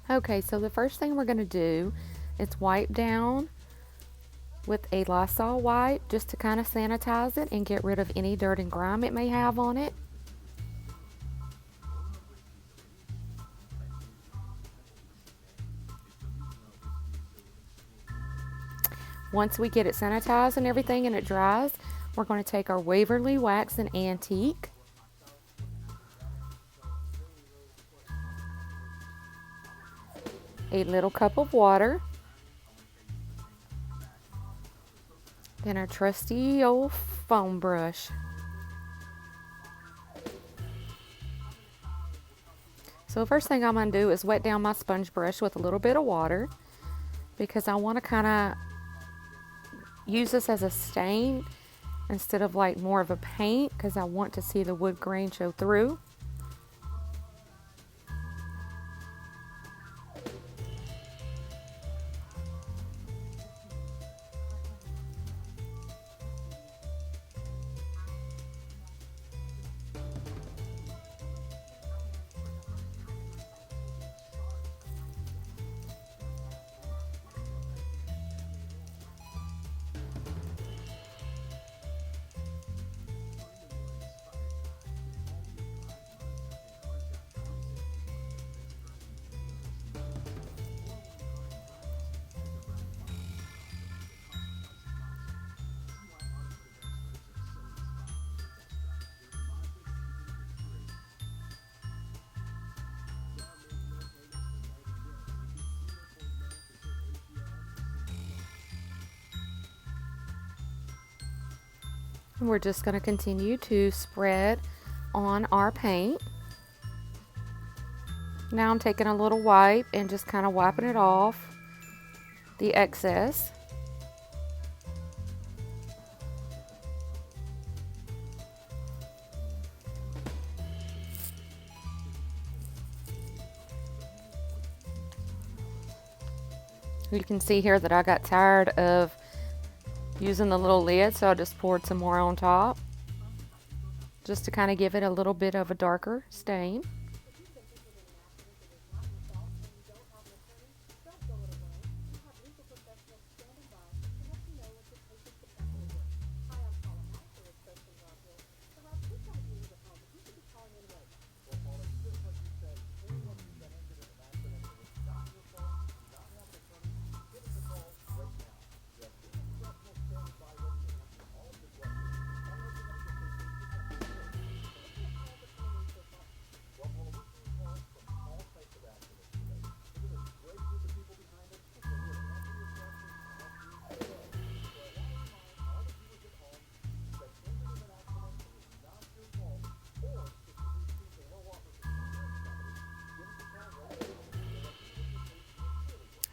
Okay, so the first thing we're going to do is wipe down with a Lysol wipe just to kind of sanitize it and get rid of any dirt and grime it may have on it. Once we get it sanitized and everything and it dries, we're going to take our Waverly Wax and Antique, a little cup of water, then our trusty old foam brush. So the first thing I'm going to do is wet down my sponge brush with a little bit of water because I want to kind of use this as a stain instead of like more of a paint because I want to see the wood grain show through. And we're just going to continue to spread on our paint. Now I'm taking a little wipe and just kind of wiping it off the excess. You can see here that I got tired of using the little lid, so I just poured some more on top just to kind of give it a little bit of a darker stain.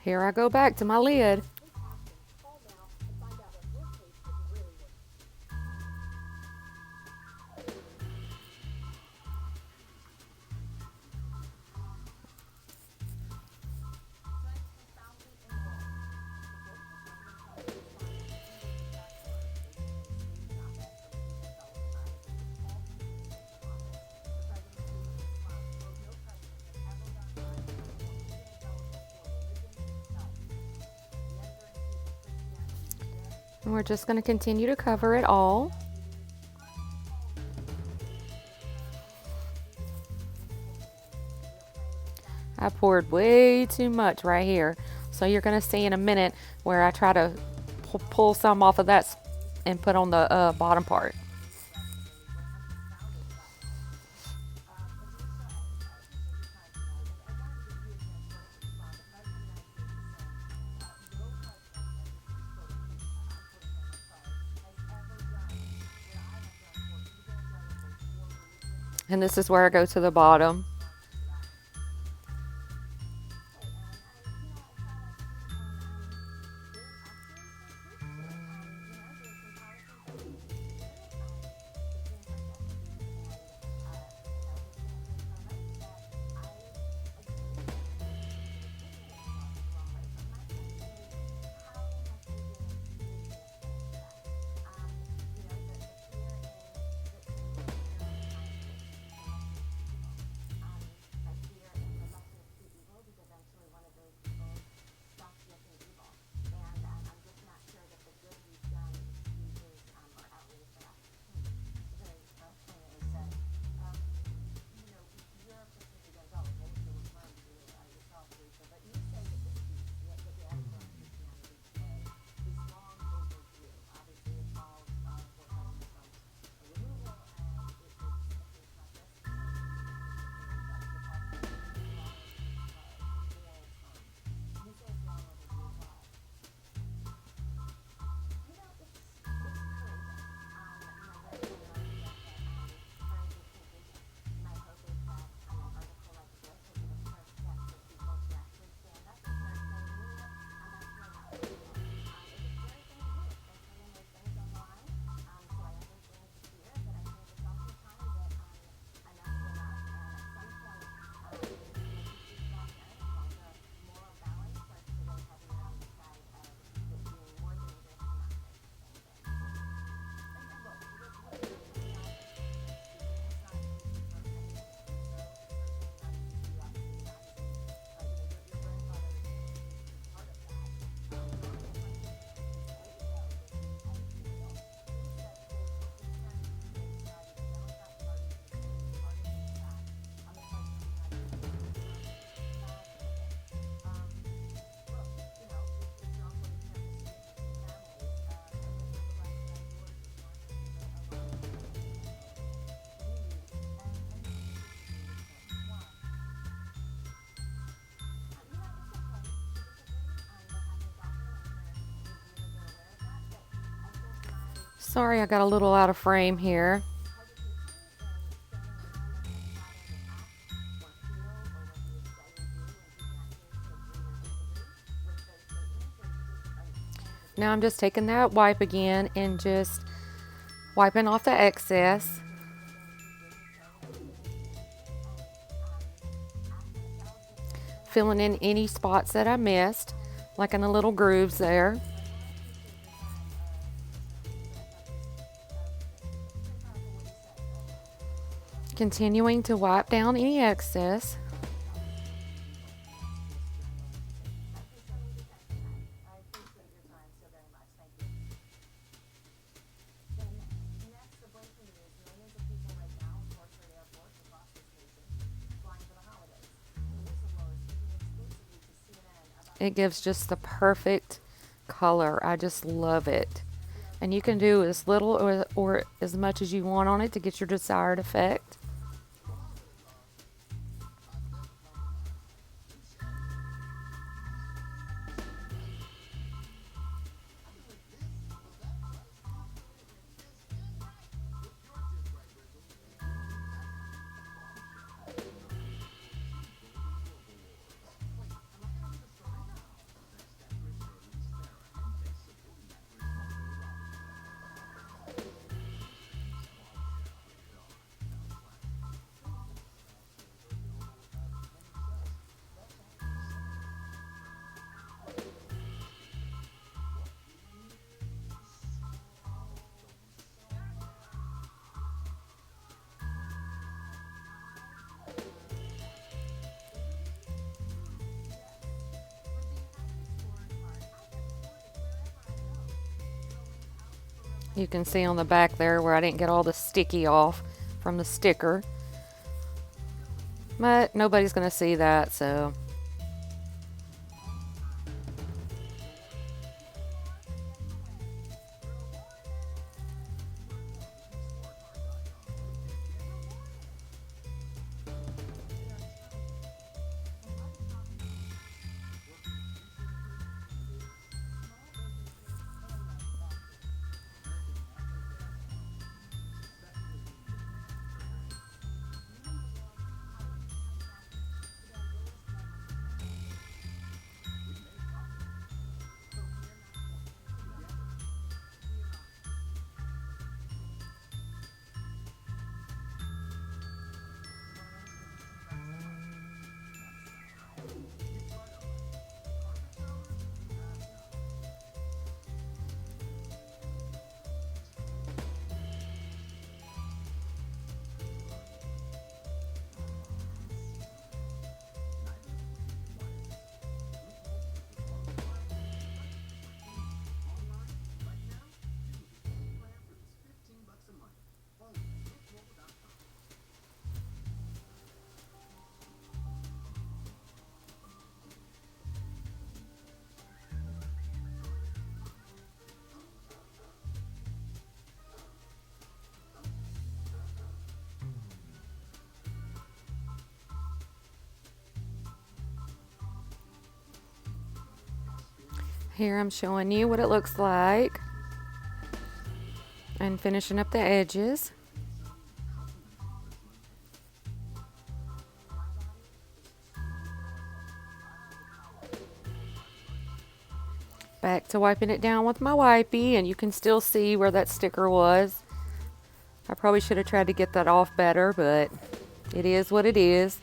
Here I go back to my lid. And we're just going to continue to cover it all. I poured way too much right here. So you're going to see in a minute where I try to pull some off of that and put on the bottom part. And this is where I go to the bottom. Sorry, I got a little out of frame here. Now I'm just taking that wipe again and just wiping off the excess. Filling in any spots that I missed, like in the little grooves there. Continuing to wipe down any excess. It gives just the perfect color. I just love it. And you can do as little or as much as you want on it to get your desired effect. You can see on the back there where I didn't get all the sticky off from the sticker. But nobody's going to see that, so. Here I'm showing you what it looks like and finishing up the edges. Back to wiping it down with my wipey, and you can still see where that sticker was. I probably should have tried to get that off better, but it is what it is.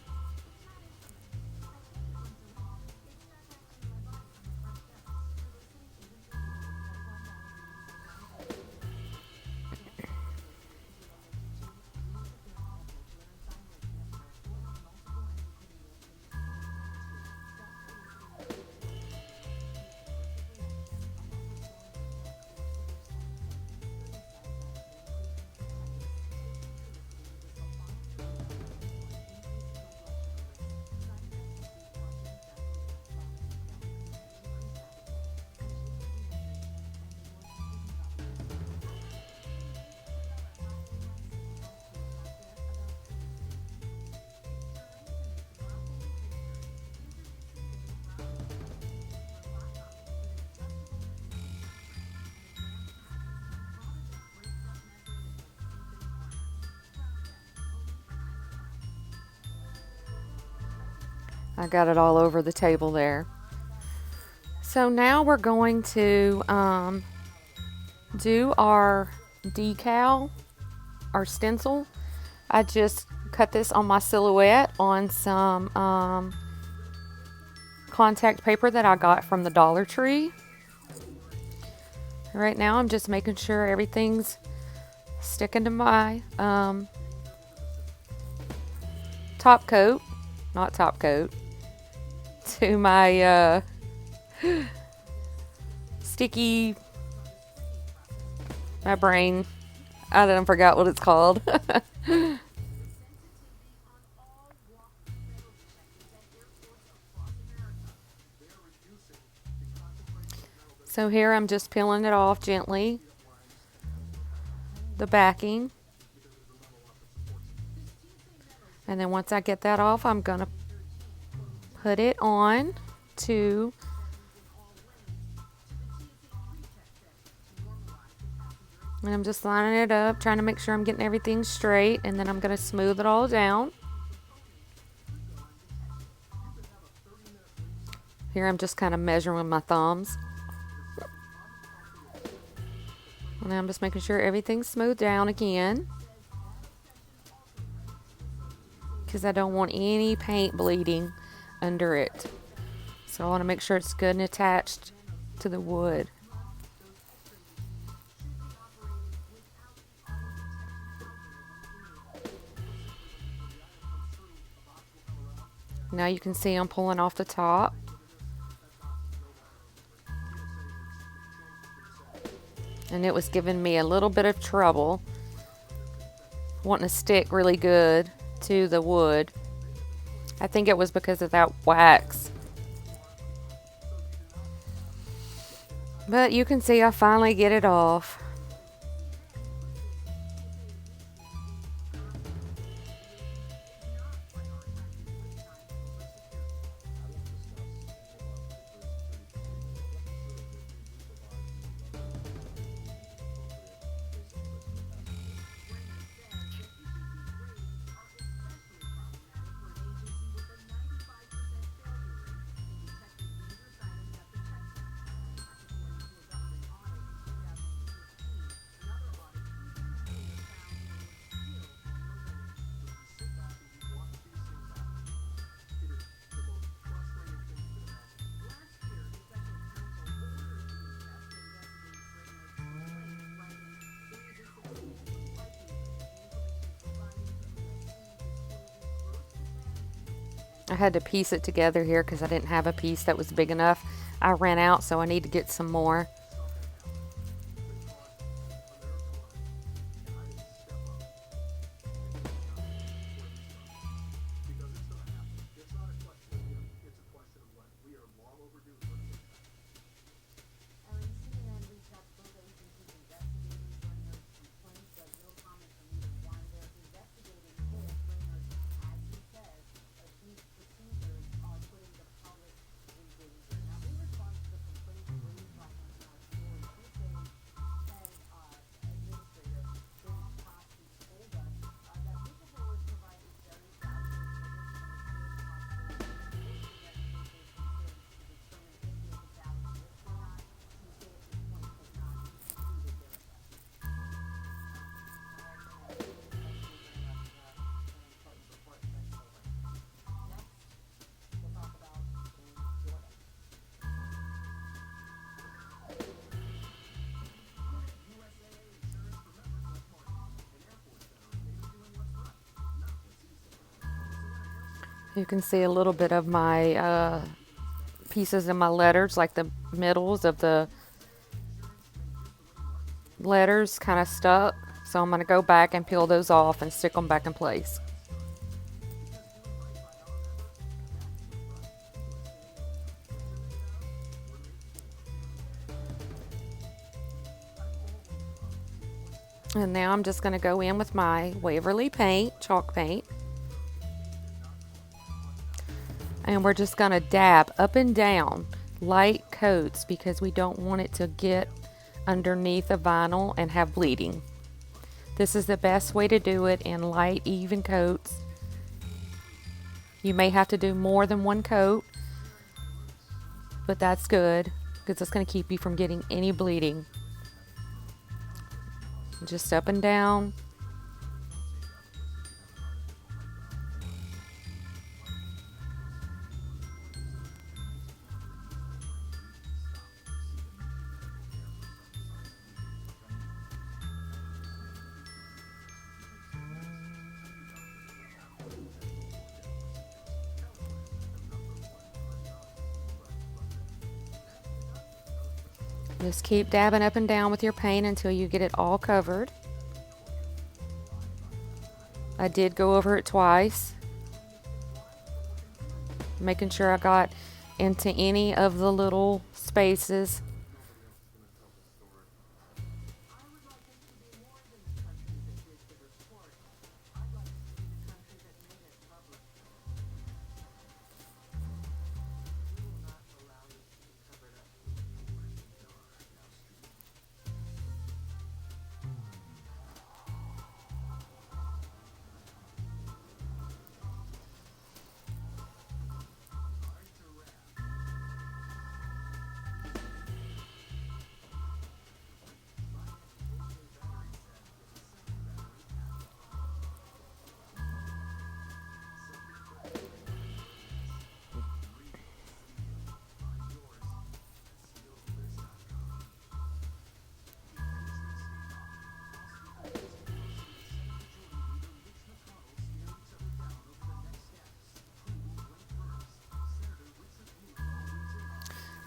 I got it all over the table there. So now we're going to do our decal, our stencil. I just cut this on my silhouette on some contact paper that I got from the Dollar Tree. Right now I'm just making sure everything's sticking to my top coat, to my sticky, my brain, I done forgot what it's called. So here I'm just peeling it off gently, the backing. And then once I get that off, I'm going to put it on to and I'm just lining it up, trying to make sure I'm getting everything straight, and then I'm going to smooth it all down. Here I'm just kind of measuring with my thumbs. And I'm just making sure everything's smoothed down again, because I don't want any paint bleeding under it. So I want to make sure it's good and attached to the wood. Now you can see I'm pulling off the top. And it was giving me a little bit of trouble wanting to stick really good to the wood. I think it was because of that wax. But you can see I finally get it off. I had to piece it together here because I didn't have a piece that was big enough. I ran out, so I need to get some more. You can see a little bit of my pieces in my letters, like the middles of the letters kind of stuck. So I'm going to go back and peel those off and stick them back in place. And now I'm just going to go in with my Waverly paint, chalk paint. And we're just going to dab up and down light coats because we don't want it to get underneath the vinyl and have bleeding. This is the best way to do it, in light, even coats. You may have to do more than one coat, but that's good because it's going to keep you from getting any bleeding. Just up and down. Just keep dabbing up and down with your paint until you get it all covered. I did go over it twice, making sure I got into any of the little spaces.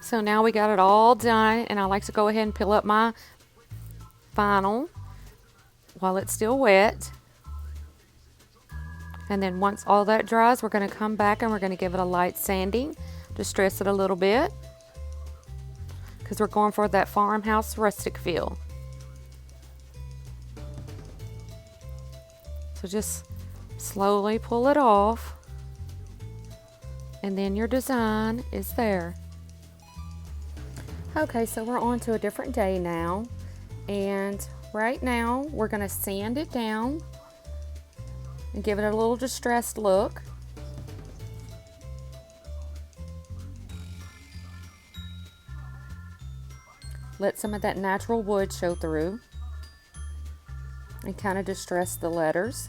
So now we got it all done, and I like to go ahead and peel up my vinyl while it's still wet. And then once all that dries, we're going to come back and we're going to give it a light sanding to stress it a little bit, because we're going for that farmhouse rustic feel. So just slowly pull it off, and then your design is there. Okay, so we're on to a different day now, and right now we're going to sand it down and give it a little distressed look. Let some of that natural wood show through and kind of distress the letters.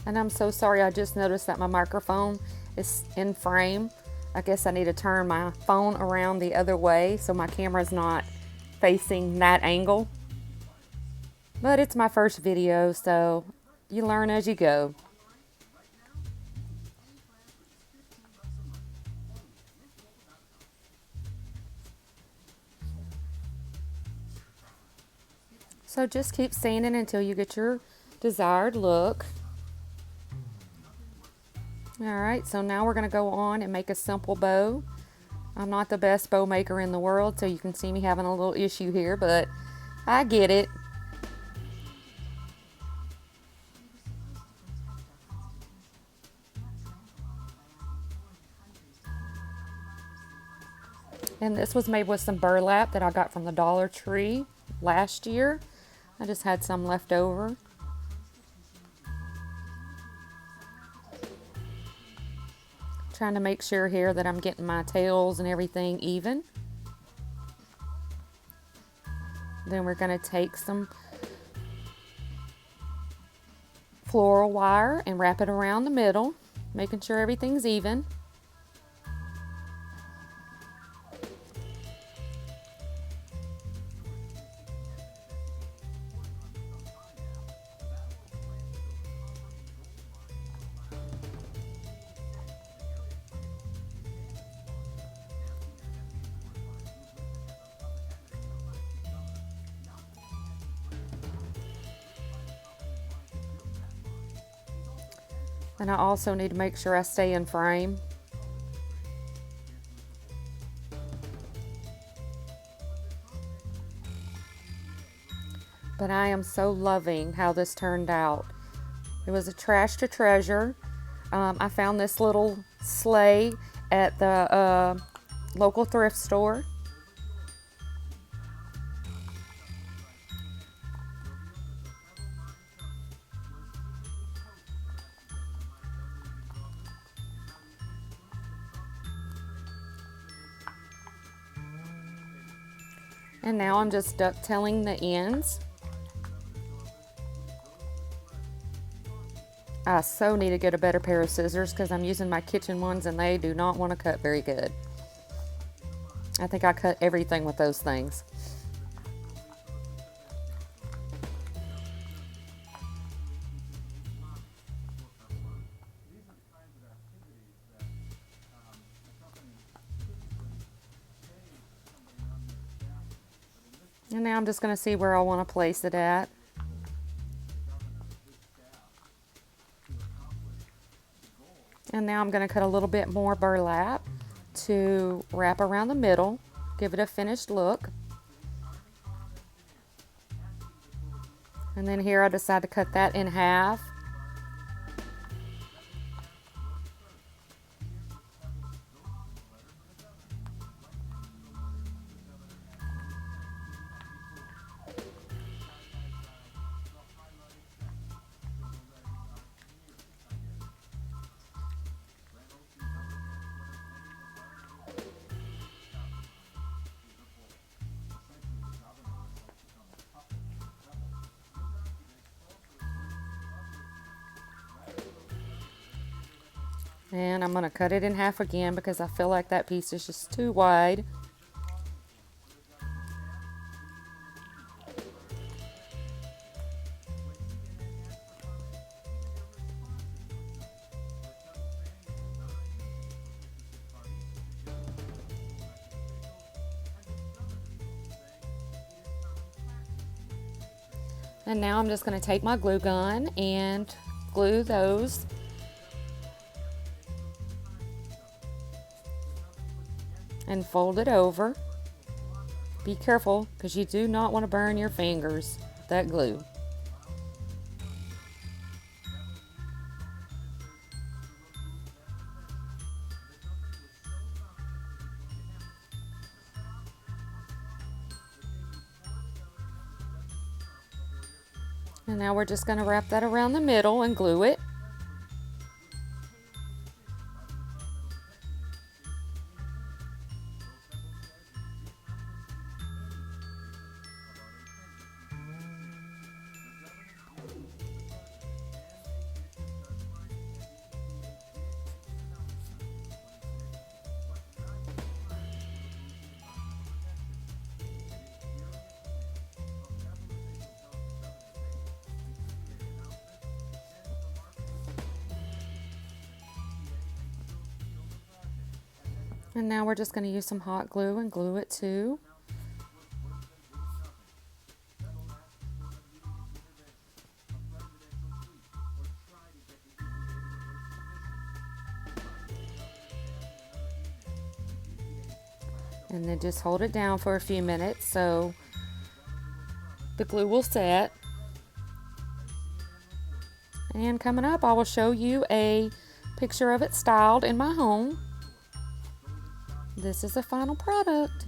And I'm so sorry, I just noticed that my microphone is in frame. I guess I need to turn my phone around the other way so my camera's not facing that angle. But it's my first video, so you learn as you go. So just keep sanding until you get your desired look. Alright, so now we're going to go on and make a simple bow. I'm not the best bow maker in the world, so you can see me having a little issue here, but I get it. And this was made with some burlap that I got from the Dollar Tree last year. I just had some left over. Trying to make sure here that I'm getting my tails and everything even. Then we're going to take some floral wire and wrap it around the middle, making sure everything's even. And I also need to make sure I stay in frame. But I am so loving how this turned out. It was a trash to treasure. I found this little sleigh at the local thrift store. And now I'm just ducktailing the ends. I so need to get a better pair of scissors because I'm using my kitchen ones and they do not want to cut very good. I think I cut everything with those things. And now I'm just going to see where I want to place it at. And now I'm going to cut a little bit more burlap to wrap around the middle, give it a finished look. And then here I decided to cut that in half. And I'm going to cut it in half again because I feel like that piece is just too wide. And now I'm just going to take my glue gun and glue those. And fold it over. Be careful because you do not want to burn your fingers with that glue. And now we're just going to wrap that around the middle and glue it. And now we're just going to use some hot glue and glue it too. And then just hold it down for a few minutes so the glue will set. And coming up, I will show you a picture of it styled in my home. This is the final product.